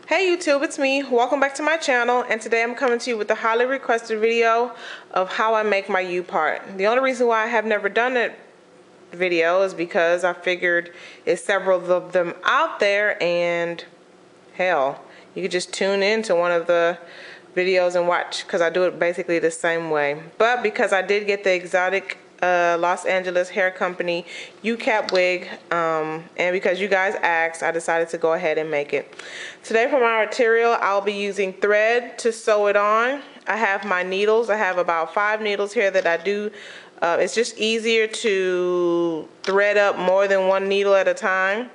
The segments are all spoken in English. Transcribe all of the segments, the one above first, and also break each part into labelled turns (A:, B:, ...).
A: Hey YouTube, it's me. Welcome back to my channel, and today I'm coming to you with the highly requested video of how I make my U-part. The only reason why I have never done that video is because I figured it's several of them out there, and hell, you could just tune in to one of the videos and watch, because I do it basically the same way. But because I did get the exotic Los Angeles hair company U-Cap wig, and because you guys asked, I decided to go ahead and make it. Today for my material, I'll be using thread to sew it on. I have my needles. I have about 5 needles here that I do. It's just easier to thread up more than one needle at a time.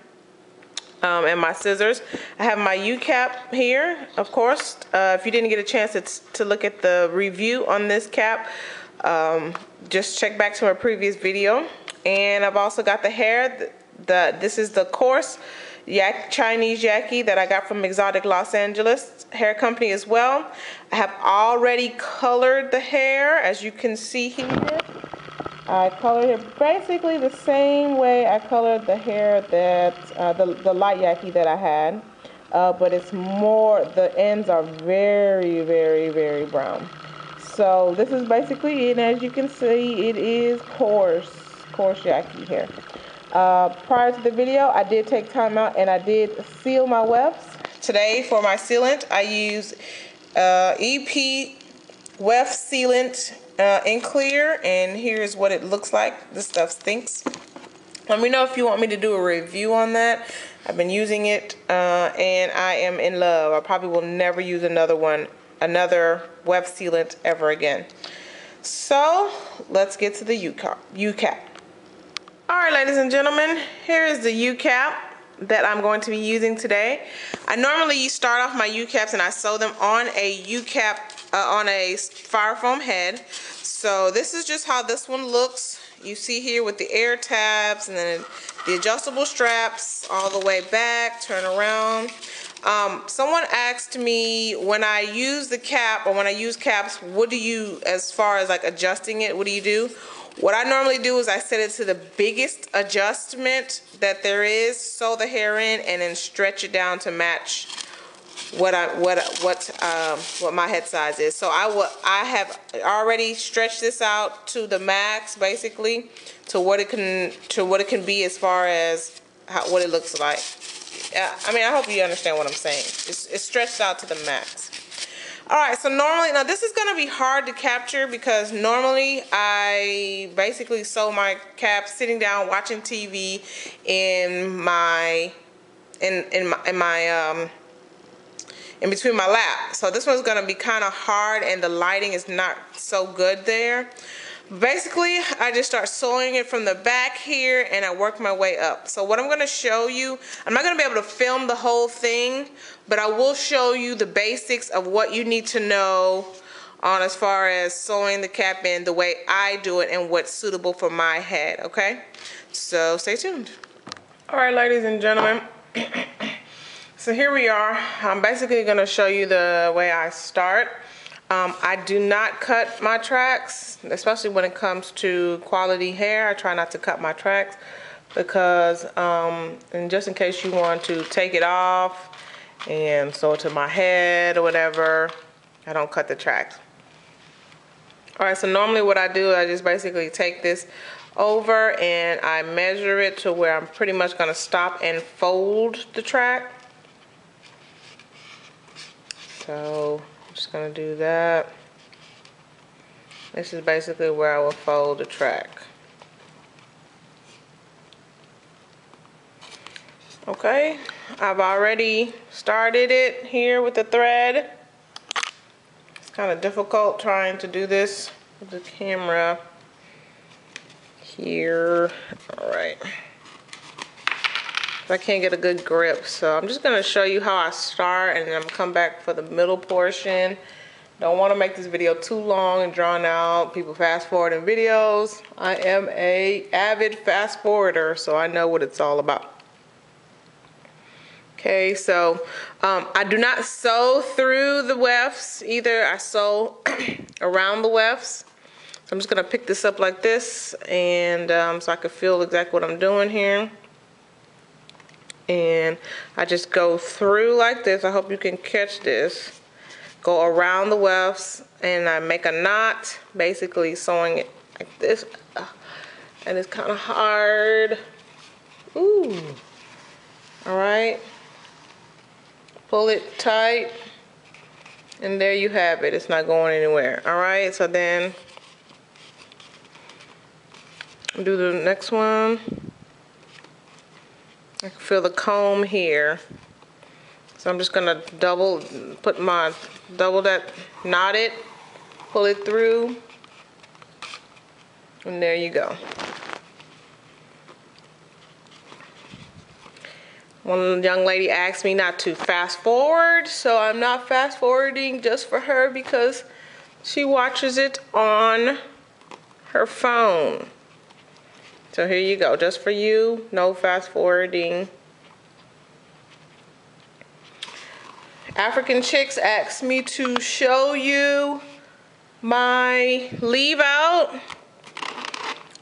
A: And my scissors. I have my U-Cap here, of course. If you didn't get a chance to look at the review on this cap, just check back to my previous video. And I've also got the hair. This is the coarse Chinese Yaki that I got from Exotic Los Angeles hair company as well. I have already colored the hair, as you can see here. I colored it basically the same way I colored the hair that the light Yaki that I had, but it's more, the ends are very, very, very brown. So this is basically it, and as you can see, it is coarse Yaki hair. Prior to the video, I did take time out and I did seal my wefts. Today for my sealant, I use EP weft sealant in clear, and here's what it looks like. This stuff stinks. Let me know if you want me to do a review on that. I've been using it and I am in love. I probably will never use another weft sealant ever again. So let's get to the U-Cap. Alright, ladies and gentlemen, here is the U-Cap that I'm going to be using today. I normally start off my U-Caps and I sew them on a U-Cap on a styrofoam head. So this is just how this one looks. You see here with the air tabs and then the adjustable straps all the way back, turn around. Someone asked me, when I use the cap or when I use caps, what do you, as far as like adjusting it, what do you do? What I normally do is I set it to the biggest adjustment that there is, sew the hair in, and then stretch it down to match what my head size is. So I have already stretched this out to the max, basically, to what it can be as far as what it looks like. I mean, I hope you understand what I'm saying. It's stretched out to the max. Alright, so normally, now this is going to be hard to capture because normally I basically sew my cap sitting down watching TV in between my lap. So this one's going to be kind of hard and the lighting is not so good there. Basically, I just start sewing it from the back here and I work my way up. So what I'm going to show you, I'm not going to be able to film the whole thing, but I will show you the basics of what you need to know on as far as sewing the cap in the way I do it and what's suitable for my head, okay? So stay tuned. Alright, ladies and gentlemen, so here we are. I'm basically going to show you the way I start. I do not cut my tracks, especially when it comes to quality hair. I try not to cut my tracks because, and just in case you want to take it off and sew it to my head or whatever, I don't cut the tracks. Alright, so normally what I do, I just basically take this over and I measure it to where I'm pretty much going to stop and fold the track. So I'm just going to do that. This is basically where I will fold the track. Okay, I've already started it here with the thread. It's kind of difficult trying to do this with the camera here. Alright. I can't get a good grip, so I'm just going to show you how I start and then I'm going to come back for the middle portion. Don't want to make this video too long and drawn out. People fast forwarding videos. I am an avid fast forwarder, so I know what it's all about. Okay, so I do not sew through the wefts either. I sew around the wefts. So I'm just going to pick this up like this, and so I can feel exactly what I'm doing here. And I just go through like this. I hope you can catch this. Go around the wefts and I make a knot, basically sewing it like this. And it's kind of hard. Ooh. All right. Pull it tight. And there you have it. It's not going anywhere. All right. So then do the next one. I can feel the comb here. So I'm just gonna double that, knot it, pull it through, and there you go. One young lady asked me not to fast forward, so I'm not fast forwarding just for her because she watches it on her phone. So here you go, just for you, no fast forwarding. African Chicks asked me to show you my leave out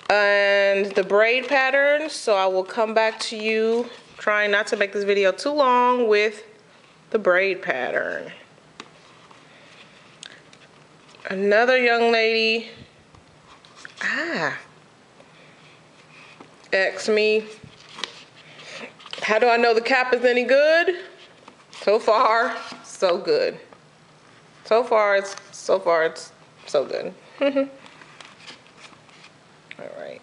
A: and the braid patterns, so I will come back to you, trying not to make this video too long, with the braid pattern. Another young lady asked me, how do I know the cap is any good? So far, so good. So far, it's so good. All right.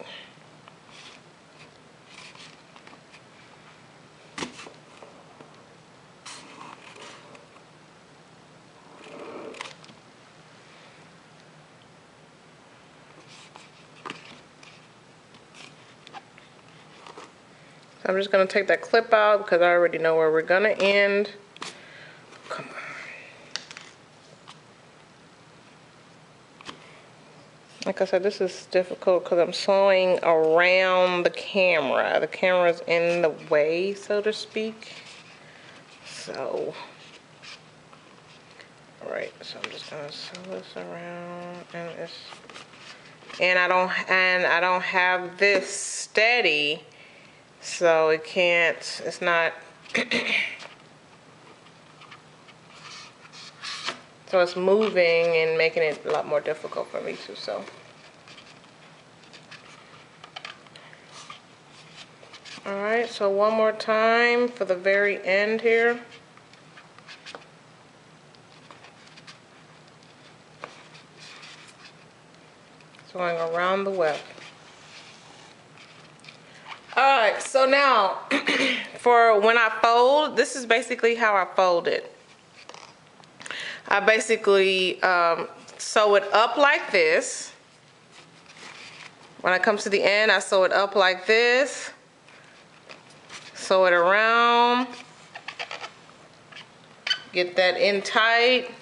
A: I'm just gonna take that clip out because I already know where we're gonna end. Come on. Like I said, this is difficult because I'm sewing around the camera. The camera's in the way, so to speak. So, all right. So I'm just gonna sew this around, and I don't have this steady, so it can't. It's not. So it's moving and making it a lot more difficult for me to sew. All right, so one more time for the very end here. Going around the weft. All right, so now for when I fold, this is basically how I fold it. I basically sew it up like this. When it comes to the end, I sew it up like this. Sew it around. Get that in tight.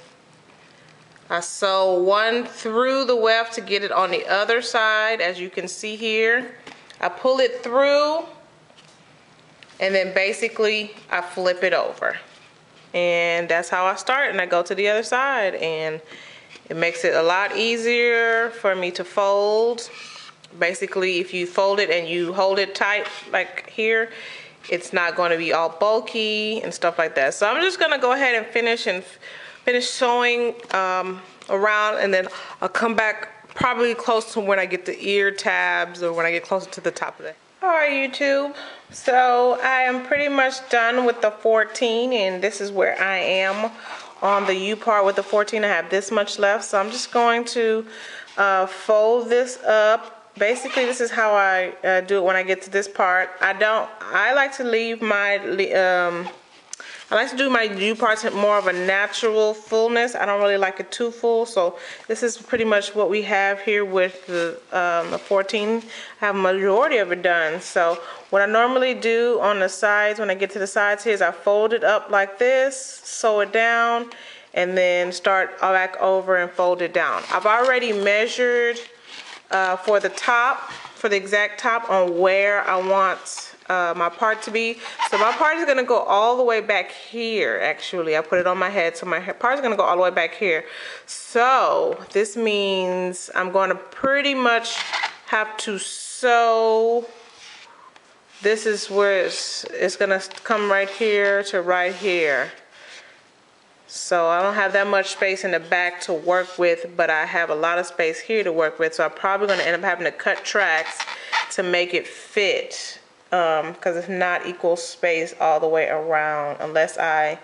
A: I sew one through the weft to get it on the other side, as you can see here. I pull it through, and then basically I flip it over. And that's how I start, and I go to the other side, and it makes it a lot easier for me to fold. Basically, if you fold it and you hold it tight like here, it's not going to be all bulky and stuff like that. So I'm just going to go ahead and finish sewing around, and then I'll come back probably close to when I get the ear tabs or when I get closer to the top of it. All right, YouTube. So I am pretty much done with the 14, and this is where I am on the U-part with the 14. I have this much left, so I'm just going to fold this up. Basically, this is how I do it when I get to this part. I like to leave my I like to do my U-parts more of a natural fullness. I don't really like it too full, so this is pretty much what we have here with the 14. I have a majority of it done. So what I normally do on the sides, when I get to the sides here, is I fold it up like this, sew it down, and then start back over and fold it down. I've already measured for the top, for the exact top on where I want my part to be. So my part is going to go all the way back here. Actually, I put it on my head, so my part is going to go all the way back here. So this means I'm going to pretty much have to sew this is where it's gonna come right here to right here. So I don't have that much space in the back to work with, but I have a lot of space here to work with. So I'm probably gonna end up having to cut tracks to make it fit, because it's not equal space all the way around unless I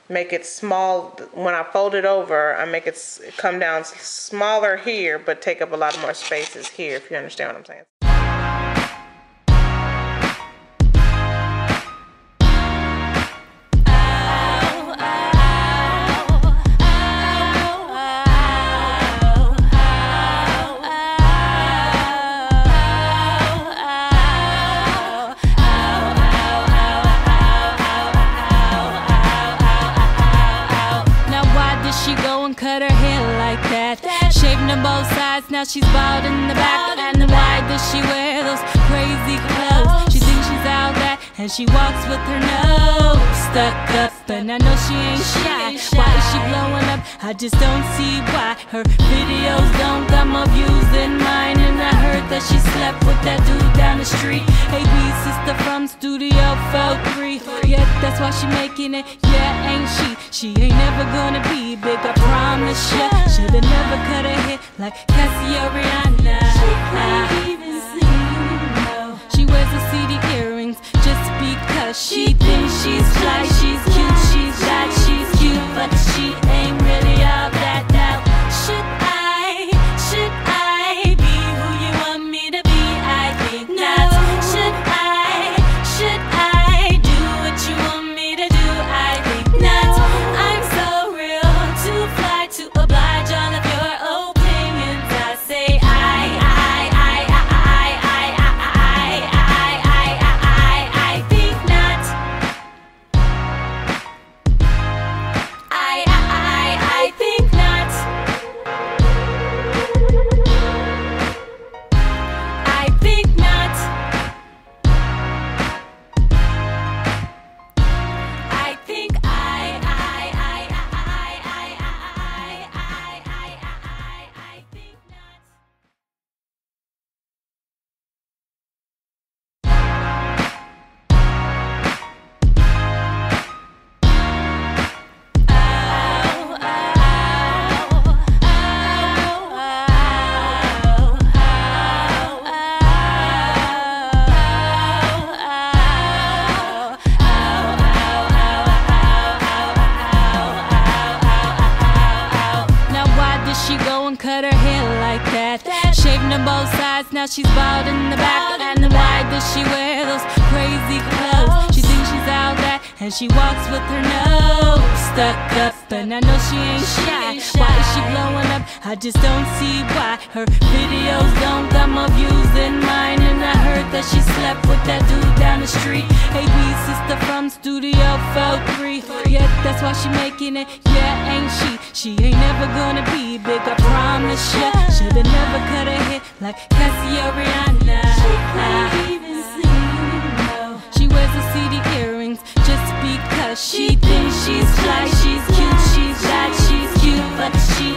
A: make it small. When I fold it over, I make it come down smaller here, but take up a lot more spaces here, if you understand what I'm saying.
B: Cut her hair like that, shaving on both sides, now she's bald in the back. And why does she wear those crazy clothes? She thinks she's out there, and she walks with her nose stuck up, and I know she ain't shy. Why is she blowing up? I just don't see why. Her videos don't got more views than mine, and I heard that she slept with that dude down the street. AB sister from Studio 43. Yeah, that's why she making it. Yeah, ain't she? She ain't never gonna be big, I promise ya. Shoulda never cut her hair like Cassie or Rihanna. She can't even sing, no. She wears a CD earrings just because she thinks she's fly. She's cute, she's bad, she's cute, but she ain't really all that now. Should I be who you want me to be? I think not. Should I do what you want me to do? I think not. I'm so real, too fly to oblige all of your opinions. I say I think not. I think not. I think not. I think I think not. She go and cut her hair like that, shaving on both sides, now she's bald in the back. And why does she wear those crazy clothes? She thinks she's out there, and she walks with her nose stuck up, and I know she ain't shy. Why is she blowing up? I just don't see why. Her videos don't got more views than mine, and I heard that she slept with that dude down the street. AB sister from Studio 43. Yeah, that's why she making it. Yeah, ain't she? She ain't never gonna be big, I promise ya. Shoulda never cut her hair like Cassie or Rihanna. She can't even sing, no. She wears a CD earrings just because she thinks she's fly. She's cute, she's bad, she's cute, but she